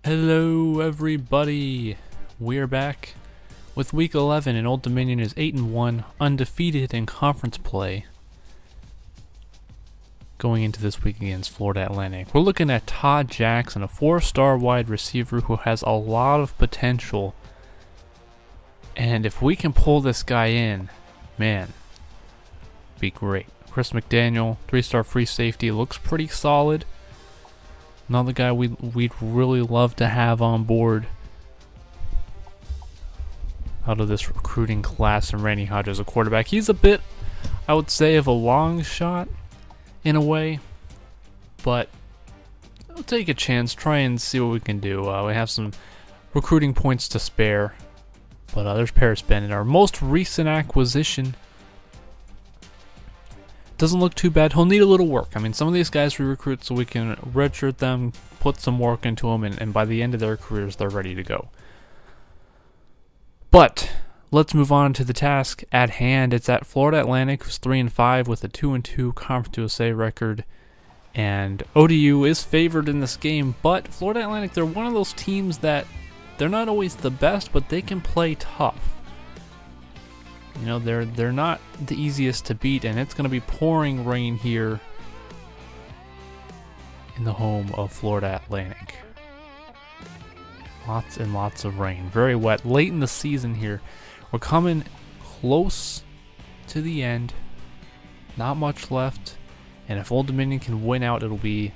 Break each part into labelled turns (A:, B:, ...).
A: Hello everybody, we're back with week 11 and Old Dominion is 8-1, undefeated in conference play going into this week against Florida Atlantic. We're looking at Todd Jackson, a 4-star wide receiver who has a lot of potential, and if we can pull this guy in, man, be great. Chris McDaniel, 3-star free safety, looks pretty solid. Another guy we'd really love to have on board out of this recruiting class, and Randy Hodges, a quarterback. He's a bit, I would say, of a long shot in a way, but we'll take a chance, try and see what we can do. We have some recruiting points to spare, but there's Paris Bennett, our most recent acquisition. Doesn't look too bad. He'll need a little work. I mean, some of these guys we recruit so we can redshirt them, put some work into them, and by the end of their careers, they're ready to go. But let's move on to the task at hand. It's at Florida Atlantic, who's 3-5 with a 2-2 Conference USA record. And ODU is favored in this game, but Florida Atlantic, they're one of those teams that they're not always the best, but they can play tough. You know, they're not the easiest to beat, and it's going to be pouring rain here in the home of Florida Atlantic. Lots and lots of rain. Very wet. Late in the season here. We're coming close to the end. Not much left. And if Old Dominion can win out, it'll be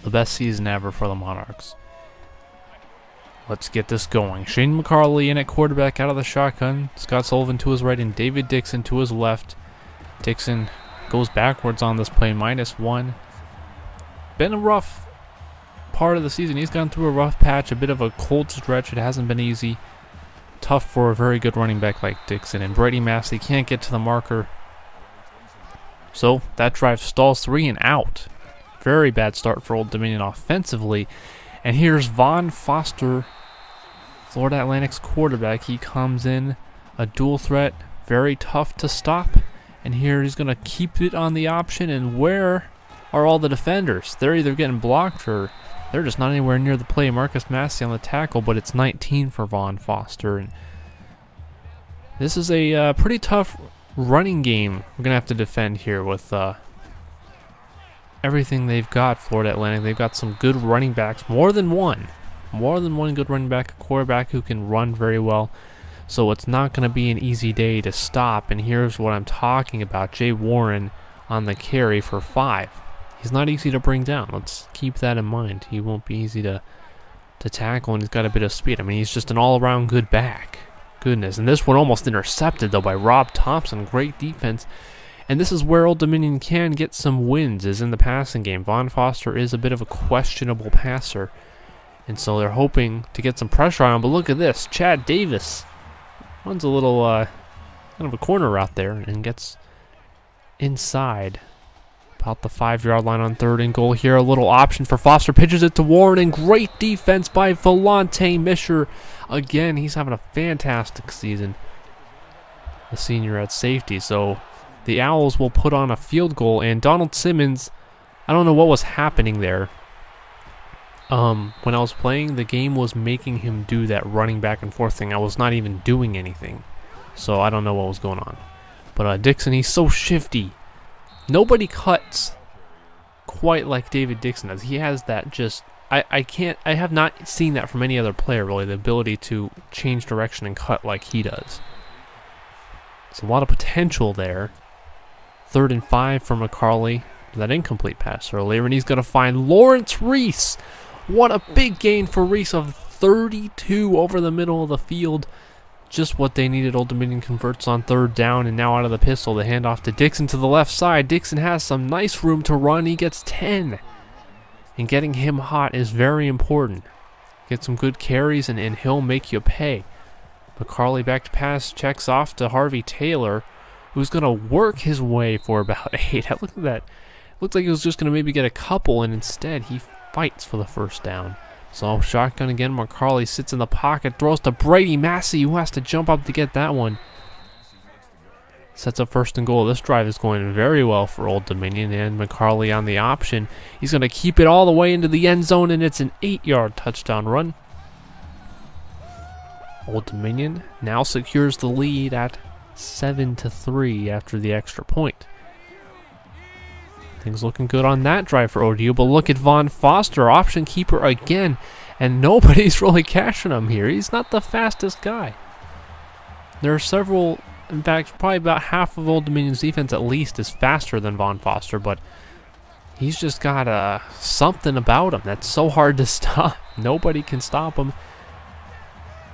A: the best season ever for the Monarchs. Let's get this going. Shane McCarley in at quarterback out of the shotgun. Scott Sullivan to his right and David Dixon to his left. Dixon goes backwards on this play, -1. Been a rough part of the season. He's gone through a rough patch, a bit of a cold stretch. It hasn't been easy. Tough for a very good running back like Dixon. And Brady Massey can't get to the marker. So that drive stalls 3 and out. Very bad start for Old Dominion offensively. And here's Vaughn Foster, Florida Atlantic's quarterback. He comes in, a dual threat, very tough to stop. And here he's going to keep it on the option. And where are all the defenders? They're either getting blocked or they're just not anywhere near the play. Marcus Massey on the tackle, but it's 19 for Vaughn Foster. And this is a pretty tough running game we're going to have to defend here with everything they've got. Florida Atlantic, they've got some good running backs, more than one good running back, a quarterback who can run very well, so it's not going to be an easy day to stop. And here's what I'm talking about. Jay Warren on the carry for 5. He's not easy to bring down. Let's keep that in mind. He won't be easy to tackle, and he's got a bit of speed. I mean, he's just an all-around good back. Goodness. And this one almost intercepted, though, by Rob Thompson. Great defense. And this is where Old Dominion can get some wins, is in the passing game. Vaughn Foster is a bit of a questionable passer, and so they're hoping to get some pressure on him. But look at this. Chad Davis runs a little kind of a corner route there and gets inside about the 5-yard line on 3rd and goal here. A little option for Foster. Pitches it to Warren, and great defense by Volante Misher. Again, he's having a fantastic season, the senior at safety. So the Owls will put on a field goal, and Donald Simmons, I don't know what was happening there. When I was playing, the game was making him do that running back and forth thing. I was not even doing anything, so I don't know what was going on. But Dixon, he's so shifty. Nobody cuts quite like David Dixon does. He has that just, I have not seen that from any other player, really, the ability to change direction and cut like he does. It's a lot of potential there. 3rd and 5 for McCarley. That incomplete pass earlier, and he's going to find Lawrence Reese. What a big gain for Reese of 32 over the middle of the field. Just what they needed. Old Dominion converts on 3rd down, and now out of the pistol, the handoff to Dixon to the left side. Dixon has some nice room to run. He gets 10. And getting him hot is very important. Get some good carries, and he'll make you pay. McCarley back to pass, checks off to Harvey Taylor, who's going to work his way for about 8. Look at that. Looked like he was just going to maybe get a couple, and instead he fights for the 1st down. So shotgun again. McCarley sits in the pocket, throws to Brady Massey, who has to jump up to get that one. Sets up 1st and goal. This drive is going very well for Old Dominion, and McCarley on the option. He's going to keep it all the way into the end zone, and it's an 8-yard touchdown run. Old Dominion now secures the lead at 7-3 after the extra point. Things looking good on that drive for ODU, but look at Von Foster, option keeper again, and nobody's really catching him here. He's not the fastest guy. There are several, in fact, probably about half of Old Dominion's defense at least is faster than Von Foster, but he's just got something about him that's so hard to stop. Nobody can stop him,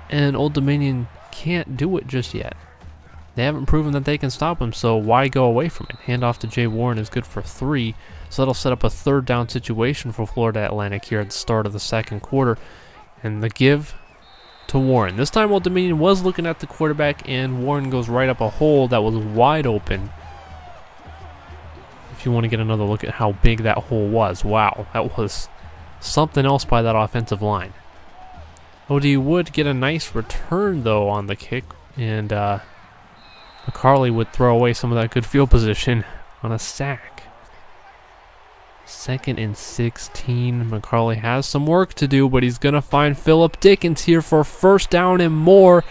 A: and Old Dominion can't do it just yet. They haven't proven that they can stop him, so why go away from it? Handoff to Jay Warren is good for 3, so that'll set up a third down situation for Florida Atlantic here at the start of the second quarter. And the give to Warren. This time Old Dominion was looking at the quarterback, and Warren goes right up a hole that was wide open. If you want to get another look at how big that hole was, wow, that was something else by that offensive line. ODU would get a nice return, though, on the kick, and McCarley would throw away some of that good field position on a sack. 2nd and 16. McCarley has some work to do, but he's going to find Philip Dickens here for first down and more.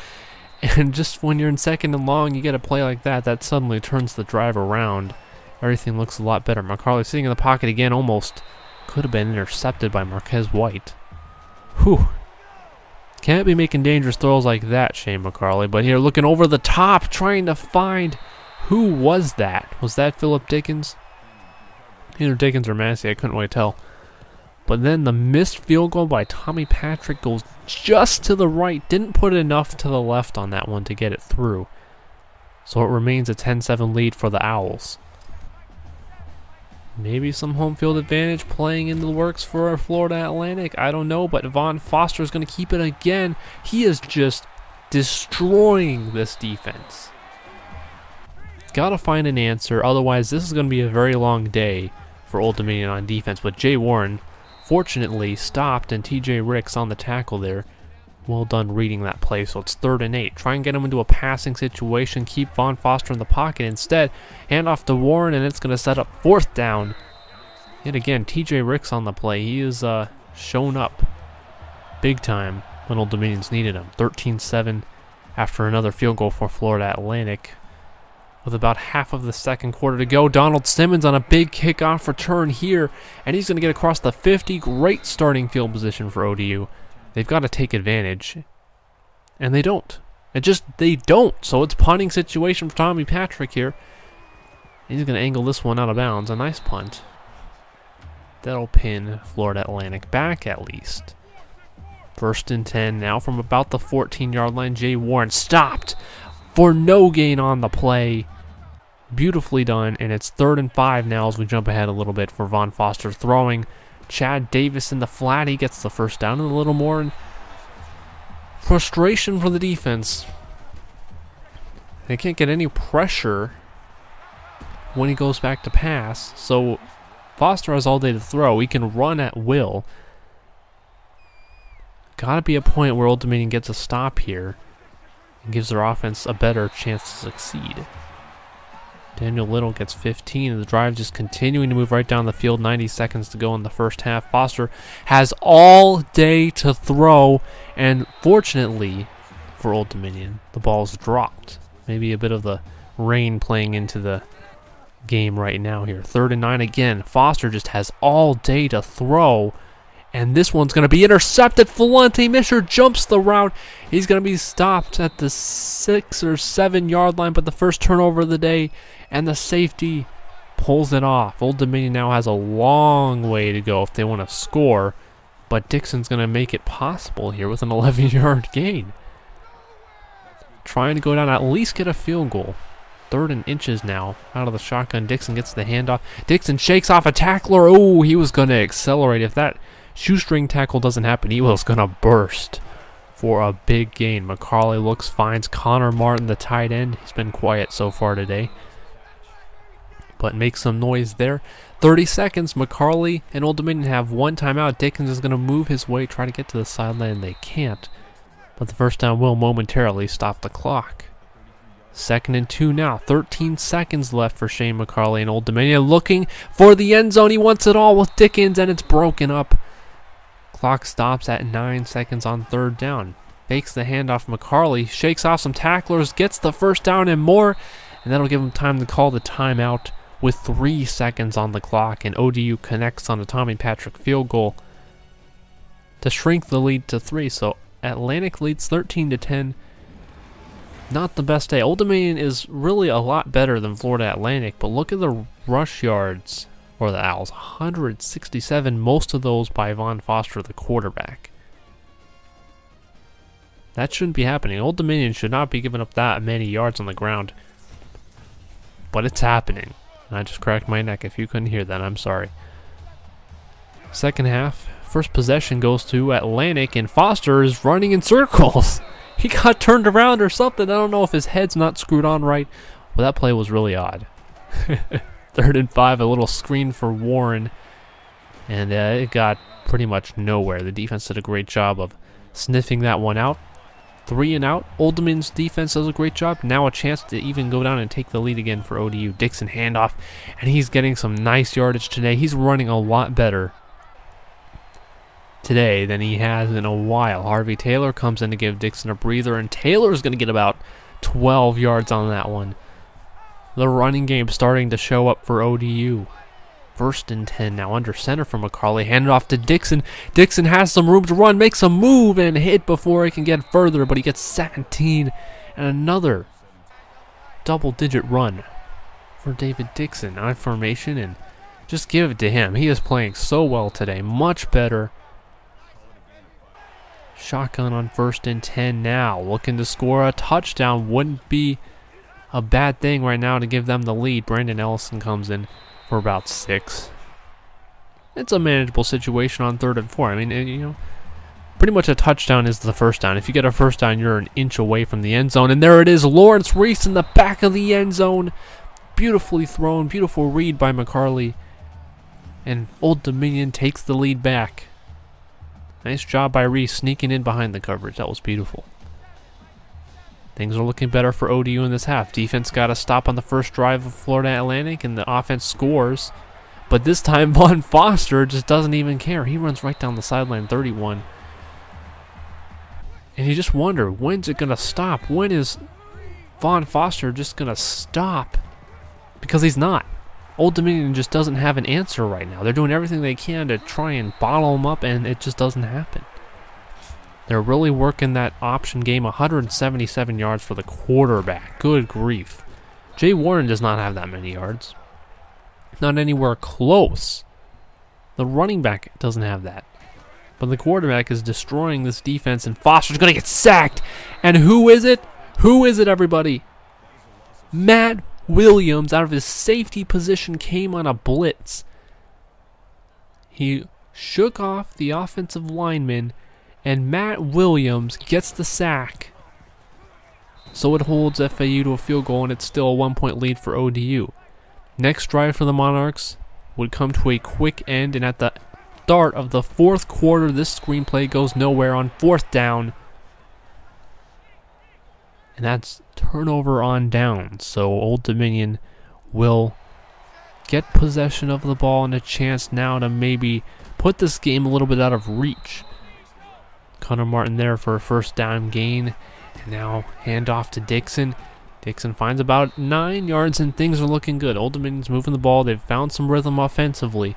A: And just when you're in 2nd and long, you get a play like that, that suddenly turns the drive around. Everything looks a lot better. McCarley sitting in the pocket again, almost could have been intercepted by Marquez White. Whew. Can't be making dangerous throws like that, Shane McCarley. But here, looking over the top, trying to find who was that. Was that Philip Dickens? Either Dickens or Massey, I couldn't really tell. But then the missed field goal by Tommy Patrick goes just to the right. Didn't put enough to the left on that one to get it through. So it remains a 10-7 lead for the Owls. Maybe some home field advantage playing in the works for Florida Atlantic. I don't know, but Von Foster is going to keep it again. He is just destroying this defense. Got to find an answer, otherwise this is going to be a very long day for Old Dominion on defense. But Jay Warren fortunately stopped, and TJ Ricks on the tackle there. Well done reading that play, so it's 3rd and 8. Try and get him into a passing situation. Keep Von Foster in the pocket instead. Hand off to Warren, and it's going to set up 4th down. Yet again, TJ Ricks on the play. He is shown up big time when Old Dominion's needed him. 13-7 after another field goal for Florida Atlantic. With about half of the second quarter to go, Donald Simmons on a big kickoff return here, and he's going to get across the 50. Great starting field position for ODU. They've got to take advantage, and they don't. They don't. So it's punting situation for Tommy Patrick here. He's going to angle this one out of bounds. A nice punt. That'll pin Florida Atlantic back at least. 1st and 10 now from about the 14-yard line. Jay Warren stopped for no gain on the play. Beautifully done, and it's 3rd and 5 now as we jump ahead a little bit for Von Foster throwing. Chad Davis in the flat, he gets the first down, and a little more frustration for the defense. They can't get any pressure when he goes back to pass, so Foster has all day to throw. He can run at will. Gotta be a point where Old Dominion gets a stop here and gives their offense a better chance to succeed. Daniel Little gets 15, and the drive just continuing to move right down the field. 90 seconds to go in the first half. Foster has all day to throw, and fortunately for Old Dominion, the ball's dropped. Maybe a bit of the rain playing into the game right now here. 3rd and 9 again. Foster just has all day to throw, and this one's going to be intercepted. Falante Misher jumps the route. He's going to be stopped at the 6 or 7 yard line, but the first turnover of the day, and the safety pulls it off. Old Dominion now has a long way to go if they want to score, but Dixon's going to make it possible here with an 11-yard gain. Trying to go down, at least get a field goal. 3rd and inches now. Out of the shotgun, Dixon gets the handoff. Dixon shakes off a tackler. Oh, he was going to accelerate. If that shoestring tackle doesn't happen, he was going to burst for a big gain. McCarley finds Connor Martin, the tight end. He's been quiet so far today, but makes some noise there. 30 seconds. McCarley and Old Dominion have one timeout. Dickens is going to move his way, try to get to the sideline, and they can't. But the first down will momentarily stop the clock. 2nd and 2 now. 13 seconds left for Shane McCarley and Old Dominion looking for the end zone. He wants it all with Dickens, and it's broken up. Clock stops at 9 seconds on 3rd down. fakes the handoff. McCarley shakes off some tacklers, gets the first down and more, and that'll give him time to call the timeout with 3 seconds on the clock, and ODU connects on a Tommy Patrick field goal to shrink the lead to 3. So Atlantic leads 13-10. Not the best day. Old Dominion is really a lot better than Florida Atlantic, but look at the rush yards for the Owls. 167, most of those by Von Foster, the quarterback. That shouldn't be happening. Old Dominion should not be giving up that many yards on the ground. But it's happening. And I just cracked my neck. If you couldn't hear that, I'm sorry. Second half. First possession goes to Atlantic, and Foster is running in circles. He got turned around or something. I don't know if his head's not screwed on right. Well, that play was really odd. 3rd and 5, a little screen for Warren. And it got pretty much nowhere. The defense did a great job of sniffing that one out. 3 and out. Old Dominion's defense does a great job. Now a chance to even go down and take the lead again for ODU. Dixon handoff, and he's getting some nice yardage today. He's running a lot better today than he has in a while. Harvey Taylor comes in to give Dixon a breather, and Taylor's going to get about 12 yards on that one. The running game starting to show up for ODU. 1st and 10 now under center for McCarley. Handed off to Dixon. Dixon has some room to run, makes a move and hit before he can get further, but he gets 17 and another double-digit run for David Dixon on formation, and just give it to him. He is playing so well today, much better. Shotgun on 1st and 10 now, looking to score a touchdown. Wouldn't be a bad thing right now to give them the lead. Brandon Ellison comes in for about 6. It's a manageable situation on 3rd and 4. I mean, pretty much a touchdown is the first down. If you get a first down, you're an inch away from the end zone. And there it is, Lawrence Reese in the back of the end zone. Beautifully thrown, beautiful read by McCarley. And Old Dominion takes the lead back. Nice job by Reese sneaking in behind the coverage. That was beautiful. Things are looking better for ODU in this half. Defense got a stop on the first drive of Florida Atlantic, and the offense scores. But this time, Von Foster just doesn't even care. He runs right down the sideline, 31. And you just wonder, when's it going to stop? When is Von Foster just going to stop? Because he's not. Old Dominion just doesn't have an answer right now. They're doing everything they can to try and bottle him up, and it just doesn't happen. They're really working that option game. 177 yards for the quarterback. Good grief. Jay Warren does not have that many yards. Not anywhere close. The running back doesn't have that. But the quarterback is destroying this defense, and Foster's going to get sacked. And who is it? Who is it, everybody? Matt Williams, out of his safety position, came on a blitz. He shook off the offensive lineman, and Matt Williams gets the sack. So it holds FAU to a field goal, and it's still a 1-point lead for ODU. Next drive for the Monarchs would come to a quick end, and at the start of the 4th quarter, this screenplay goes nowhere on 4th down. And that's turnover on down. So Old Dominion will get possession of the ball and a chance now to maybe put this game a little bit out of reach. Connor Martin there for a first down gain. And now handoff to Dixon. Dixon finds about 9 yards, and things are looking good. Old Dominion's moving the ball. They've found some rhythm offensively.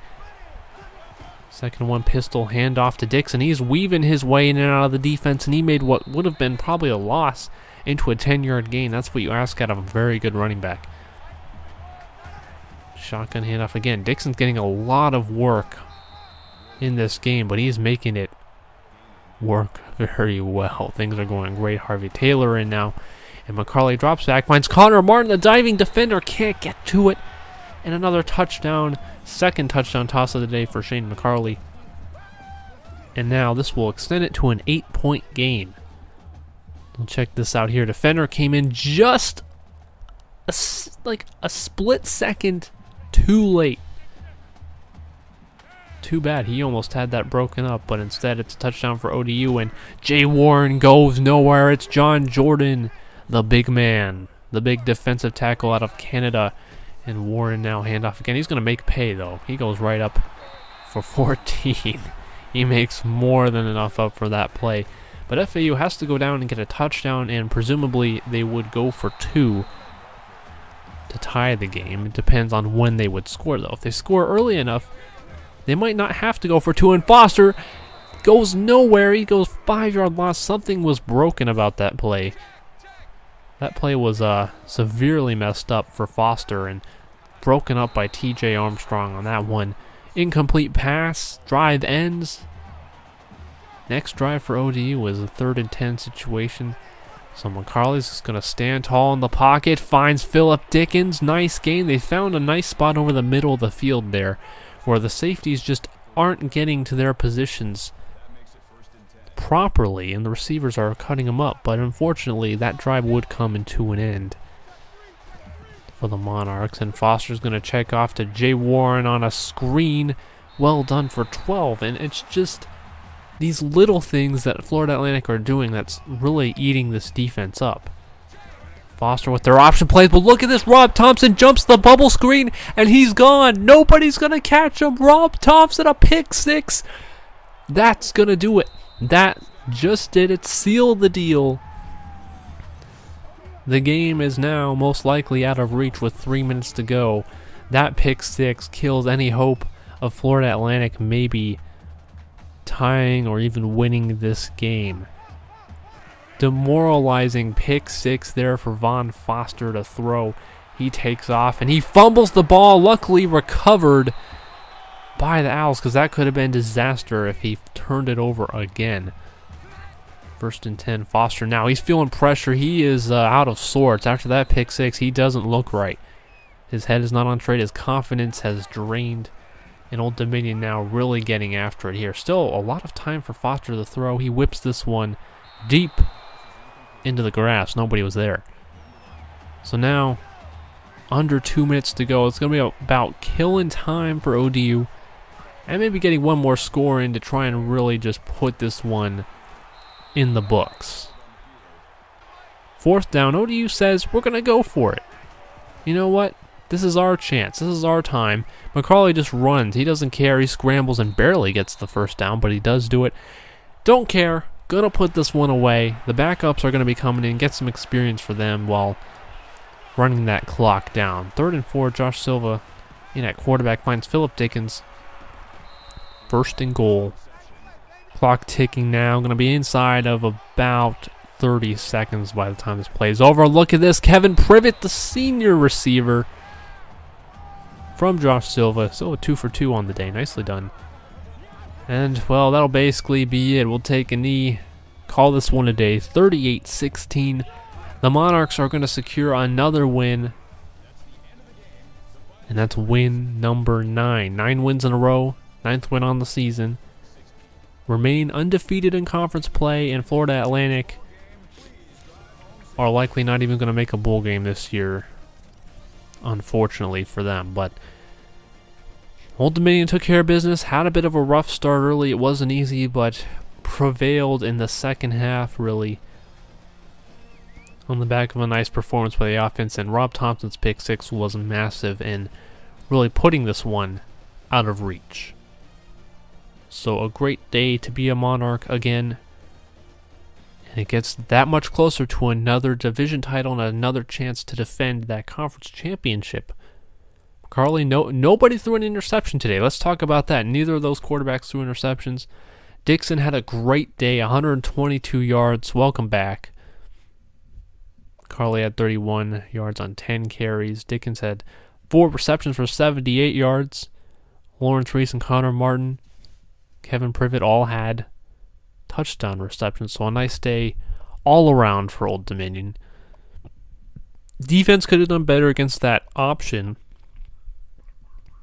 A: 2nd and 1 pistol handoff to Dixon. He's weaving his way in and out of the defense, and he made what would have been probably a loss into a 10-yard gain. That's what you ask out of a very good running back. Shotgun handoff again. Dixon's getting a lot of work in this game, but he's making it work very well. Things are going great. Harvey Taylor in now, and McCarley drops back, finds Connor Martin, the diving defender, can't get to it, and another touchdown, 2nd touchdown toss of the day for Shane McCarley. And now this will extend it to an 8-point game. We'll check this out here. Defender came in just a split second too late. Too bad. He almost had that broken up, but instead it's a touchdown for ODU, and Jay Warren goes nowhere. It's John Jordan, the big man, the big defensive tackle out of Canada, and Warren now handoff again. He's going to make pay, though. He goes right up for 14. He makes more than enough up for that play. But FAU has to go down and get a touchdown, and presumably they would go for 2 to tie the game. It depends on when they would score, though. If they score early enough, they might not have to go for 2, and Foster goes nowhere. He goes 5-yard loss. Something was broken about that play. That play was severely messed up for Foster and broken up by TJ Armstrong on that one. Incomplete pass. Drive ends. Next drive for ODU was a 3rd and 10 situation. So McCarley's just going to stand tall in the pocket. Finds Philip Dickens. Nice gain. They found a nice spot over the middle of the field there where the safeties just aren't getting to their positions properly, and the receivers are cutting them up. But unfortunately, that drive would come to an end for the Monarchs, and Foster's going to check off to Jay Warren on a screen. Well done for 12, and it's just these little things that Florida Atlantic are doing that's really eating this defense up. Foster with their option plays, but look at this. Rob Thompson jumps the bubble screen, and he's gone. Nobody's going to catch him. Rob Thompson, a pick 6. That's going to do it. That just did it. Seal the deal. The game is now most likely out of reach with 3 minutes to go. That pick 6 kills any hope of Florida Atlantic maybe tying or even winning this game. Demoralizing pick 6 there for Von Foster to throw. He takes off and he fumbles the ball, luckily recovered by the Owls, because that could have been disaster if he turned it over again. 1st and 10, Foster now. He's feeling pressure. He is out of sorts. After that pick 6, he doesn't look right. His head is not on straight. His confidence has drained. And Old Dominion now really getting after it here. Still a lot of time for Foster to throw. He whips this one deep into the grass. Nobody was there. So now, under 2 minutes to go. It's going to be about killing time for ODU. And maybe getting one more score in to try and really just put this one in the books. 4th down, ODU says, we're going to go for it. You know what? This is our chance. This is our time. McCarley just runs. He doesn't care. He scrambles and barely gets the 1st down, but he does do it. Don't care. Gonna put this one away. The backups are going to be coming in. Get some experience for them while running that clock down. 3rd and 4, Josh Silva in at quarterback finds Philip Dickens. 1st and goal. Clock ticking now. Going to be inside of about 30 seconds by the time this play is over. Look at this. Kevin Privet, the senior receiver from Josh Silva. So 2 for 2 on the day. Nicely done. And, well, that'll basically be it. We'll take a knee. Call this one a day. 38-16. The Monarchs are going to secure another win. And that's win number 9. 9 wins in a row. 9th win on the season. Remain undefeated in conference play, and Florida Atlantic are likely not even going to make a bowl game this year, unfortunately for them. But Old Dominion took care of business, had a bit of a rough start early. It wasn't easy, but prevailed in the second half, really, on the back of a nice performance by the offense. And Rob Thompson's pick 6 was massive in really putting this one out of reach. So a great day to be a Monarch again. And it gets that much closer to another division title and another chance to defend that conference championship. Carly, nobody threw an interception today. Let's talk about that. Neither of those quarterbacks threw interceptions. Dixon had a great day, 122 yards. Welcome back. Carly had 31 yards on 10 carries. Dickens had 4 receptions for 78 yards. Lawrence Reese and Connor Martin, Kevin Privet all had touchdown receptions. So a nice day all around for Old Dominion. Defense could have done better against that option,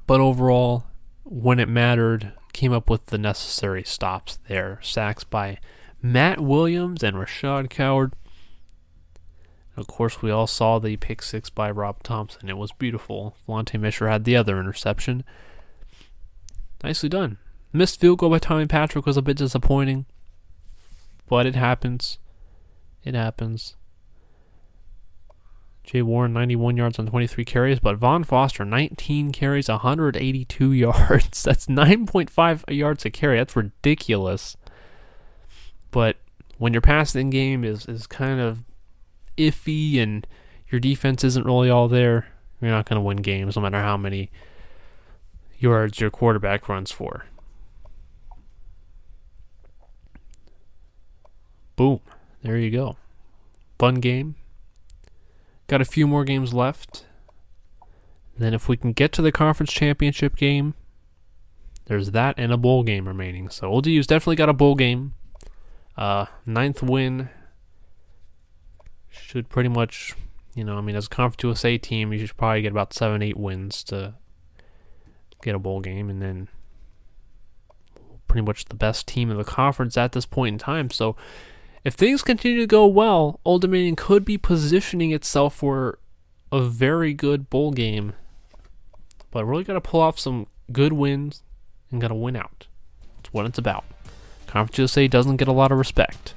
A: but overall, when it mattered, came up with the necessary stops there. Sacks by Matt Williams and Rashad Coward. Of course, we all saw the pick 6 by Rob Thompson. It was beautiful. Vontae Misher had the other interception. Nicely done. Missed field goal by Tommy Patrick was a bit disappointing, but it happens. It happens. Jay Warren, 91 yards on 23 carries, but Von Foster, 19 carries, 182 yards. That's 9.5 yards a carry. That's ridiculous. But when your passing game is kind of iffy and your defense isn't really all there, you're not going to win games no matter how many yards your quarterback runs for. Boom. There you go. Fun game. Got a few more games left. Then if we can get to the conference championship game, there's that and a bowl game remaining. So ODU's definitely got a bowl game. 9th win should pretty much, as a Conference USA team, you should probably get about 7-8 wins to get a bowl game, and then pretty much the best team in the conference at this point in time. So if things continue to go well, Old Dominion could be positioning itself for a very good bowl game, but really got to pull off some good wins and got to win out. That's what it's about. Conference USA doesn't get a lot of respect.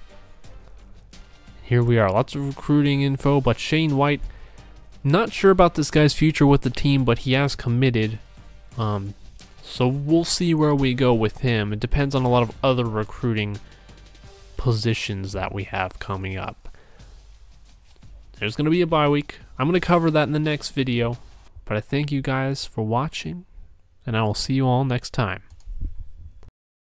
A: Here we are, lots of recruiting info, but Shane White, not sure about this guy's future with the team, but he has committed. So we'll see where we go with him. It depends on a lot of other recruiting positions that we have coming up. There's going to be a bye week. I'm going to cover that in the next video, but I thank you guys for watching, and I will see you all next time.